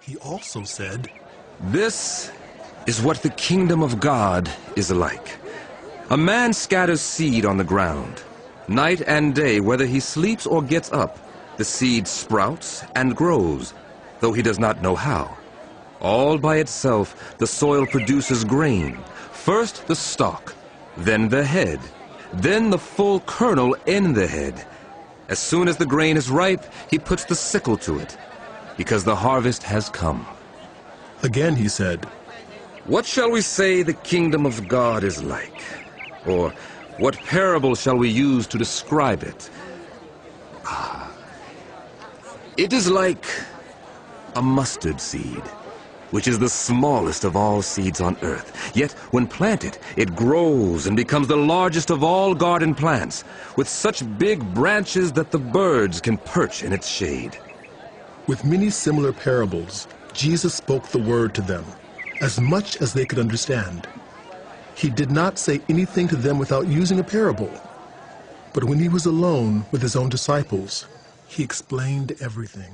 He also said, "This is what the kingdom of God is like. A man scatters seed on the ground. Night and day, whether he sleeps or gets up, the seed sprouts and grows, though he does not know how. All by itself, the soil produces grain. First the stalk, then the head, then the full kernel in the head. As soon as the grain is ripe, he puts the sickle to it, because the harvest has come." Again he said, "What shall we say the kingdom of God is like? Or what parable shall we use to describe it? It is like a mustard seed, which is the smallest of all seeds on earth. Yet when planted, it grows and becomes the largest of all garden plants, with such big branches that the birds can perch in its shade." With many similar parables, Jesus spoke the word to them, as much as they could understand. He did not say anything to them without using a parable. But when he was alone with his own disciples, he explained everything.